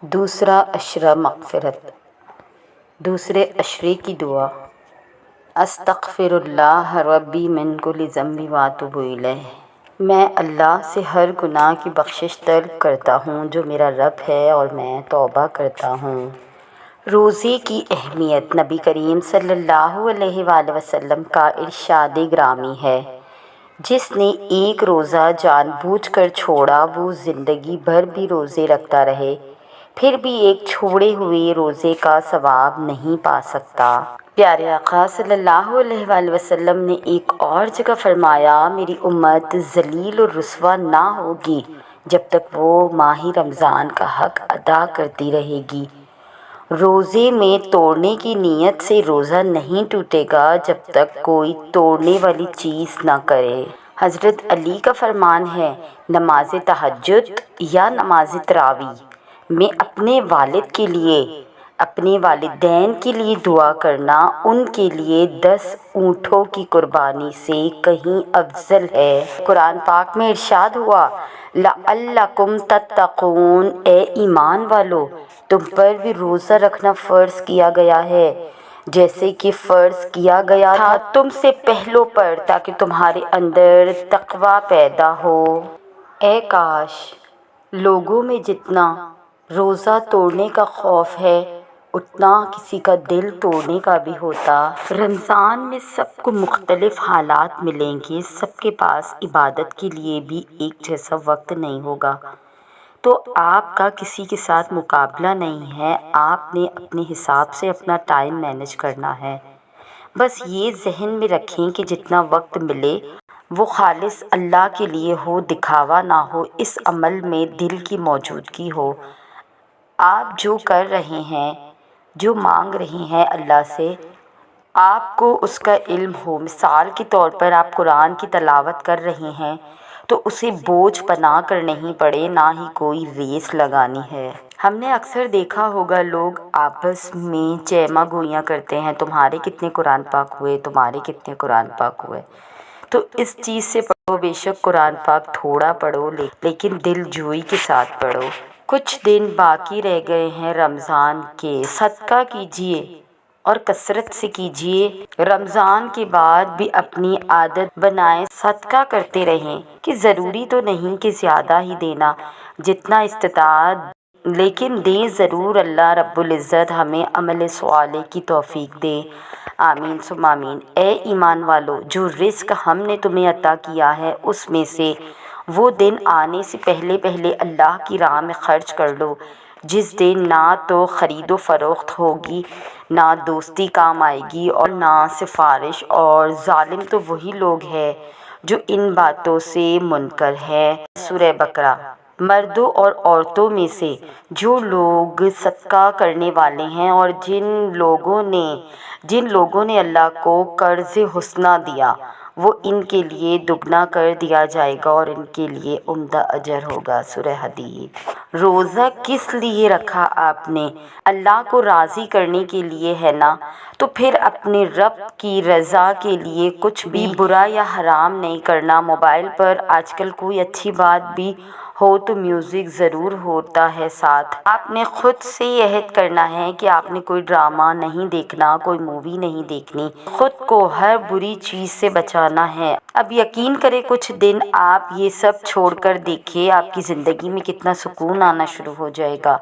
دوسرا عشرہ مغفرت، دوسرے عشرے کی دعا۔ استغفر اللہ ربی من کل ذنب واتوب الیہ، میں اللہ سے ہر گناہ کی بخشش طلب کرتا ہوں جو میرا رب ہے اور میں توبہ کرتا ہوں۔ روزے کی اہمیت۔ نبی کریم صلی اللہ علیہ وآلہ وسلم کا ارشاد گرامی ہے، جس نے ایک روزہ جان بوجھ کر چھوڑا وہ زندگی بھر بھی روزے رکھتا رہے پھر بھی ایک چھوڑے ہوئے روزے کا ثواب نہیں پا سکتا۔ پیارے آقا صلی اللہ علیہ وآلہ وسلم نے ایک اور جگہ فرمایا، میری امت ذلیل و رسوا نہ ہوگی جب تک وہ ماہ رمضان کا حق ادا کرتی رہے گی۔ روزے میں توڑنے کی نیت سے روزہ نہیں ٹوٹے گا جب تک کوئی توڑنے والی چیز نہ کرے۔ حضرت علی کا فرمان ہے، نماز تہجد یا نماز تراویح میں اپنے والد کے لیے، اپنے والدین کے لیے دعا کرنا ان کے لیے 10 اونٹوں کی قربانی سے کہیں افضل ہے۔ قرآن پاک میں ارشاد ہوا، لعلکم تتقون، اے ایمان والو تم پر بھی روزہ رکھنا فرض کیا گیا ہے جیسے کہ فرض کیا گیا تھا تم سے پہلوں پر، تاکہ تمہارے اندر تقوی پیدا ہو۔ اے کاش لوگوں میں جتنا روزہ توڑنے کا خوف ہے اتنا کسی کا دل توڑنے کا بھی ہوتا۔ رمضان میں سب کو مختلف حالات ملیں گے، سب کے پاس عبادت کے لیے بھی ایک جیسا وقت نہیں ہوگا، تو آپ کا کسی کے ساتھ مقابلہ نہیں ہے، آپ نے اپنے حساب سے اپنا ٹائم مینیج کرنا ہے۔ بس یہ ذہن میں رکھیں کہ جتنا وقت ملے وہ خالص اللہ کے لیے ہو، دکھاوا نہ ہو، اس عمل میں دل کی موجودگی ہو۔ آپ جو کر رہے ہیں، جو مانگ رہے ہیں اللہ سے، آپ کو اس کا علم ہو۔ مثال کے طور پر آپ قرآن کی تلاوت کر رہے ہیں تو اسے بوجھ بنا کر نہیں پڑھے، نہ ہی کوئی ریس لگانی ہے۔ ہم نے اکثر دیکھا ہوگا لوگ آپس میں چیمہ گوئیاں کرتے ہیں، تمہارے کتنے قرآن پاک ہوئے، تمہارے کتنے قرآن پاک ہوئے۔ تو اس چیز سے پڑھو، بے شک قرآن پاک تھوڑا پڑھو لیکن دل جوئی کے ساتھ پڑھو۔ کچھ دن باقی رہ گئے ہیں رمضان کے، صدقہ کیجیے اور کثرت سے کیجیے۔ رمضان کے بعد بھی اپنی عادت بنائیں، صدقہ کرتے رہیں کہ ضروری تو نہیں کہ زیادہ ہی دینا، جتنا استطاعت، لیکن دیں ضرور۔ اللہ رب العزت ہمیں عمل صالح کی توفیق دے، آمین ثم آمین۔ اے ایمان والو، جو رزق ہم نے تمہیں عطا کیا ہے اس میں سے وہ دن آنے سے پہلے پہلے اللہ کی راہ میں خرچ کر لو، جس دن نہ تو خرید و فروخت ہوگی، نہ دوستی کام آئے گی اور نہ سفارش، اور ظالم تو وہی لوگ ہیں جو ان باتوں سے منکر ہے۔ سورہ بقرہ۔ مردوں اور عورتوں میں سے جو لوگ صدقہ کرنے والے ہیں اور جن لوگوں نے اللہ کو قرض حسنہ دیا وہ ان کے لیے دگنا کر دیا جائے گا اور ان کے لیے عمدہ اجر ہوگا۔ سورہ حدید۔ روزہ کس لیے رکھا آپ نے؟ اللہ کو راضی کرنے کے لیے ہے نا، تو پھر اپنے رب کی رضا کے لیے کچھ بھی برا یا حرام نہیں کرنا۔ موبائل پر آج کل کوئی اچھی بات بھی ہو تو میوزک ضرور ہوتا ہے ساتھ۔ آپ نے خود سے یہ عہد کرنا ہے کہ آپ نے کوئی ڈرامہ نہیں دیکھنا، کوئی مووی نہیں دیکھنی، خود کو ہر بری چیز سے بچانا ہے۔ اب یقین کریں کچھ دن آپ یہ سب چھوڑ کر دیکھیں، آپ کی زندگی میں کتنا سکون آنا شروع ہو جائے گا۔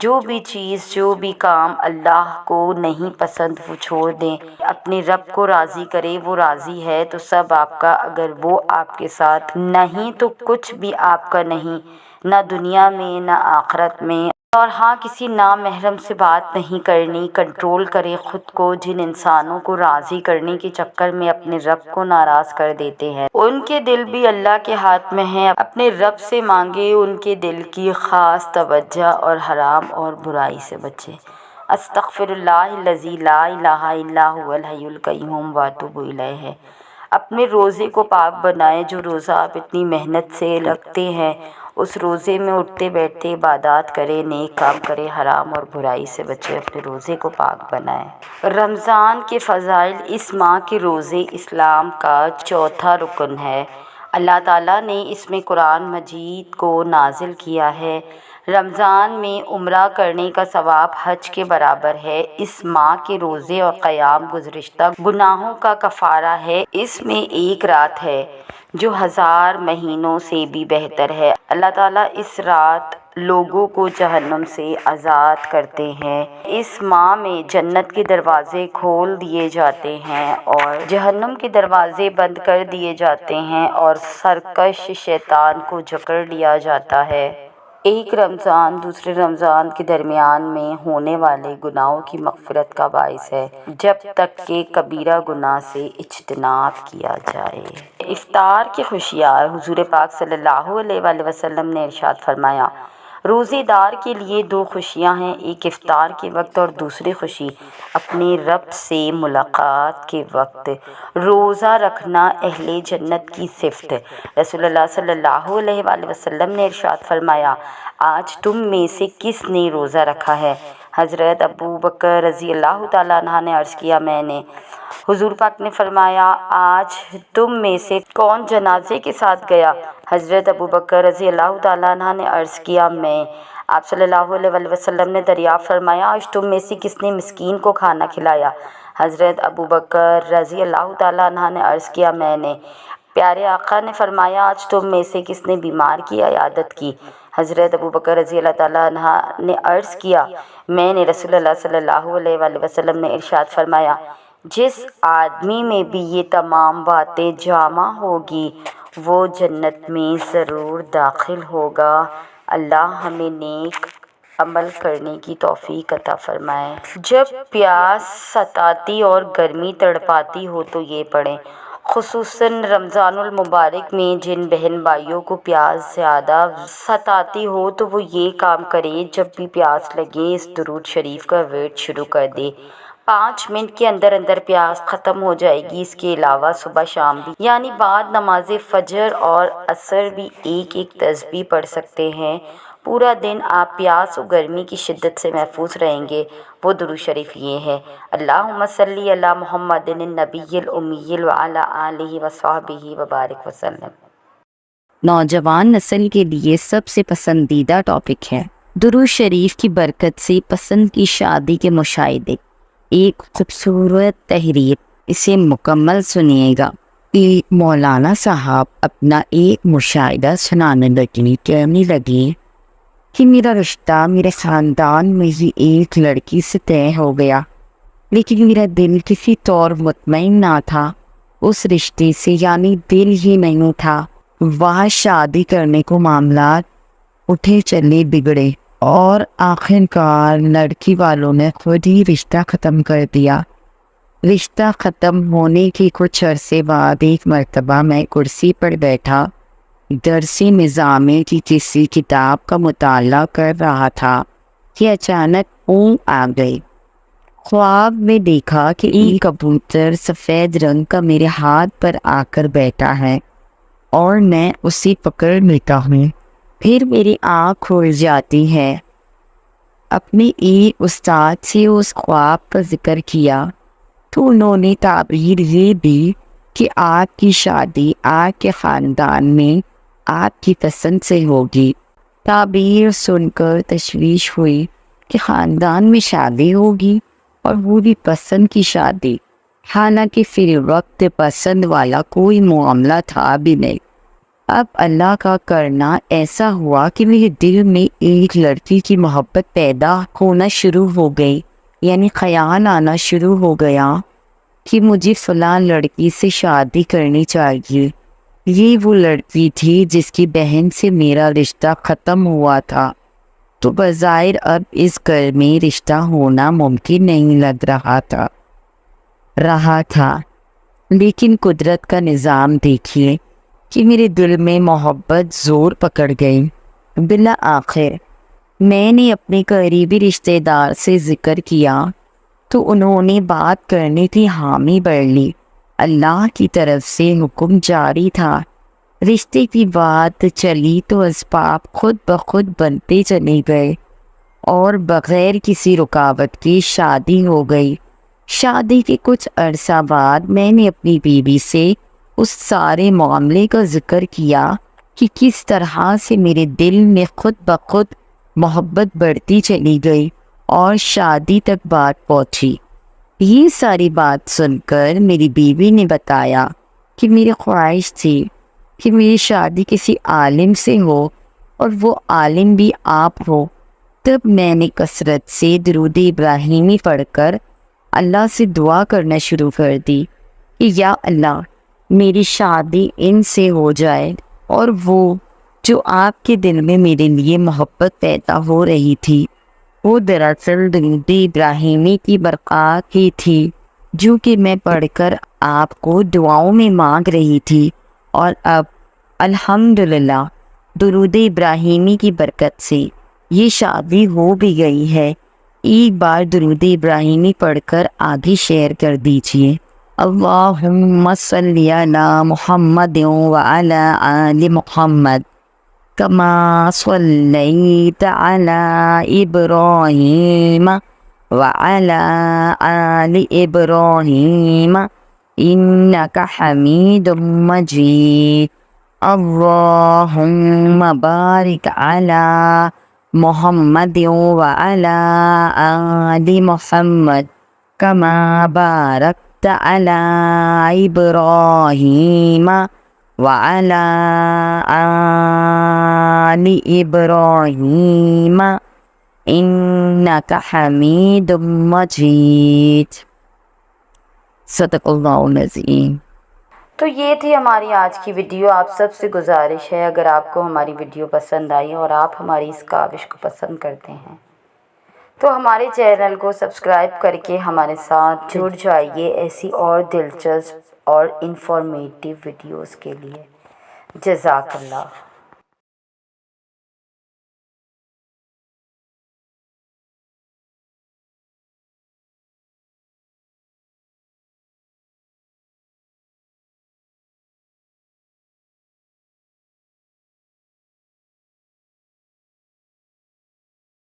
جو بھی چیز، جو بھی کام اللہ کو نہیں پسند وہ چھوڑ دیں، اپنے رب کو راضی کریں، وہ راضی ہے تو سب آپ کا، اگر وہ آپ کے ساتھ نہیں تو کچھ بھی آپ کا نہیں، نہ دنیا میں نہ آخرت میں۔ اور ہاں، کسی نامحرم سے بات نہیں کرنی۔ کنٹرول کریں خود کو۔ جن انسانوں کو راضی کرنے کے چکر میں اپنے رب کو ناراض کر دیتے ہیں ان کے دل بھی اللہ کے ہاتھ میں ہیں، اپنے رب سے مانگے ان کے دل کی خاص توجہ اور حرام اور برائی سے بچے۔ استغفر اللہ الذی لا الہ الا هو الحی القیوم واتوب الیہ۔ اپنے روزے کو پاک بنائیں۔ جو روزہ آپ اتنی محنت سے رکھتے ہیں اس روزے میں اٹھتے بیٹھتے عبادات کریں، نیک کام کریں، حرام اور برائی سے بچیں، اپنے روزے کو پاک بنائیں۔ رمضان کے فضائل۔ اس ماہ کے روزے اسلام کا چوتھا رکن ہے۔ اللہ تعالیٰ نے اس میں قرآن مجید کو نازل کیا ہے۔ رمضان میں عمرہ کرنے کا ثواب حج کے برابر ہے۔ اس ماہ کے روزے اور قیام گزشتہ گناہوں کا کفارہ ہے۔ اس میں ایک رات ہے جو 1000 مہینوں سے بھی بہتر ہے۔ اللہ تعالیٰ اس رات لوگوں کو جہنم سے آزاد کرتے ہیں۔ اس ماہ میں جنت کے دروازے کھول دیے جاتے ہیں اور جہنم کے دروازے بند کر دیے جاتے ہیں اور سرکش شیطان کو جکڑ لیا جاتا ہے۔ ایک رمضان دوسرے رمضان کے درمیان میں ہونے والے گناہوں کی مغفرت کا باعث ہے، جب تک کہ کبیرہ گناہ سے اجتناب کیا جائے۔ افطار کی خوشیاں۔ حضور پاک صلی اللہ علیہ وآلہ وسلم نے ارشاد فرمایا، روزے دار کے لیے 2 خوشیاں ہیں، ایک افطار کے وقت اور دوسری خوشی اپنے رب سے ملاقات کے وقت۔ روزہ رکھنا اہل جنت کی صفت۔ رسول اللہ صلی اللہ علیہ وآلہ وسلم نے ارشاد فرمایا، آج تم میں سے کس نے روزہ رکھا ہے؟ حضرت ابو بکر رضی اللہ تعالیٰ عنہ نے عرض کیا، میں نے۔ حضور پاک نے فرمایا، آج تم میں سے کون جنازے کے ساتھ گیا؟ حضرت ابو بکر رضی اللہ تعالیٰ عنہ نے عرض کیا، میں۔ آپ صلی اللہ علیہ وآلہ وسلم نے دریافت فرمایا، آج تم میں سے کس نے مسکین کو کھانا کھلایا؟ حضرت ابو بکر رضی اللہ تعالیٰ عنہ نے عرض کیا، میں نے۔ پیارے آقا نے فرمایا، آج تم میں سے کس نے بیمار کی عیادت کی؟ حضرت ابو بکر رضی اللہ تعالیٰ عنہ نے عرض کیا، میں نے۔ رسول اللہ صلی اللہ علیہ وآلہ وسلم نے ارشاد فرمایا، جس آدمی میں بھی یہ تمام باتیں جمع ہوگی وہ جنت میں ضرور داخل ہوگا۔ اللہ ہمیں نیک عمل کرنے کی توفیق عطا فرمائے۔ جب پیاس ستاتی اور گرمی تڑپاتی ہو تو یہ پڑھیں۔ خصوصاً رمضان المبارک میں جن بہن بھائیوں کو پیاس زیادہ ستاتی ہو تو وہ یہ کام کریں، جب بھی پیاس لگے اس درود شریف کا ورد شروع کر دے۔ 5 منٹ کے اندر اندر پیاس ختم ہو جائے گی۔ اس کے علاوہ صبح شام بھی یعنی بعد نماز فجر اور عصر بھی ایک ایک تسبیح پڑھ سکتے ہیں۔ پورا دن آپ پیاس و گرمی کی شدت سے محفوظ رہیں گے۔ وہ درود شریف یہ ہے، اللہم صلی علی محمد النبی الامی وعلی آلہ وصحبہ وبارک وسلم۔ نوجوان نسل کے لیے سب سے پسندیدہ ٹاپک ہے درود شریف کی برکت سے پسند کی شادی کے مشاہدے۔ ایک خوبصورت تحریر، اسے مکمل سنیے گا۔ ایک مولانا صاحب اپنا ایک مشاہدہ سنانے کہنے لگے کہ میرا رشتہ میرے خاندان میں ہی ایک لڑکی سے طے ہو گیا، لیکن میرا دل کسی طور مطمئن نہ تھا اس رشتے سے، یعنی دل ہی نہیں تھا۔ وہاں شادی کرنے کو معاملات اٹھے چلے بگڑے اور آخرکار لڑکی والوں نے خود ہی رشتہ ختم کر دیا۔ رشتہ ختم ہونے کے کچھ عرصے بعد ایک مرتبہ میں کرسی پر بیٹھا درسی نظام کی کسی کتاب کا مطالعہ کر رہا تھا کہ اچانک اونگ آ گئی۔ خواب میں دیکھا کہ ایک کبوتر سفید رنگ کا میرے ہاتھ پر آ کر بیٹھا ہے اور میں اسے پکڑ لیتا ہوں، پھر میری آنکھ کھل جاتی ہے۔ اپنے ایک استاد سے اس خواب کا ذکر کیا تو انہوں نے تعبیر یہ دی کہ آپ کی شادی آپ کے خاندان میں آپ کی پسند سے ہوگی۔ تعبیر سن کر تشویش ہوئی کہ خاندان میں شادی ہوگی اور وہ بھی پسند کی شادی، حالانکہ فی وقت پسند والا کوئی معاملہ تھا بھی نہیں۔ اب اللہ کا کرنا ایسا ہوا کہ میرے دل میں ایک لڑکی کی محبت پیدا ہونا شروع ہو گئی، یعنی خیال آنا شروع ہو گیا کہ مجھے فلاں لڑکی سے شادی کرنی چاہیے۔ یہ وہ لڑکی تھی جس کی بہن سے میرا رشتہ ختم ہوا تھا، تو بظاہر اب اس گھر میں رشتہ ہونا ممکن نہیں لگ رہا تھا۔ لیکن قدرت کا نظام دیکھیے کہ میرے دل میں محبت زور پکڑ گئی۔ بالآخر میں نے اپنے قریبی رشتہ دار سے ذکر کیا تو انہوں نے بات کرنے کی حامی بھر لی۔ اللہ کی طرف سے حکم جاری تھا۔ رشتے کی بات چلی تو اسباب خود بخود بنتے چلے گئے اور بغیر کسی رکاوٹ کے شادی ہو گئی۔ شادی کے کچھ عرصہ بعد میں نے اپنی بیوی سے اس سارے معاملے کا ذکر کیا کہ کس طرح سے میرے دل میں خود بخود محبت بڑھتی چلی گئی اور شادی تک بات پہنچی۔ یہ ساری بات سن کر میری بیوی نے بتایا کہ میری خواہش تھی کہ میری شادی کسی عالم سے ہو اور وہ عالم بھی آپ ہو۔ تب میں نے کثرت سے درود ابراہیمی پڑھ کر اللہ سے دعا کرنا شروع کر دی کہ یا اللہ میری شادی ان سے ہو جائے، اور وہ جو آپ کے دل میں میرے لیے محبت پیدا ہو رہی تھی وہ دراصل درود ابراہیمی کی برکات ہی تھی جو کہ میں پڑھ کر آپ کو دعاؤں میں مانگ رہی تھی، اور اب الحمدللہ درود ابراہیمی کی برکت سے یہ شادی ہو بھی گئی ہے۔ ایک بار درود ابراہیمی پڑھ کر آگے شیئر کر دیجئے۔ اللہم صلی علی محمد وعلی آل محمد کما صلیت علی ابراہیم وعلی آل ابراہیم انک حمید مجید۔ اللہم بارک علی محمد وعلی آل محمد کما بارکت علی ابراہیم وعلی آل ابراہیم انک حمید مجید۔ صدق اللہ العظیم۔ تو یہ تھی ہماری آج کی ویڈیو۔ آپ سب سے گزارش ہے اگر آپ کو ہماری ویڈیو پسند آئی اور آپ ہماری اس کاوش کو پسند کرتے ہیں تو ہمارے چینل کو سبسکرائب کر کے ہمارے ساتھ جڑ جائیے ایسی اور دلچسپ اور انفارمیٹیو ویڈیوز کے لیے۔ جزاک اللہ۔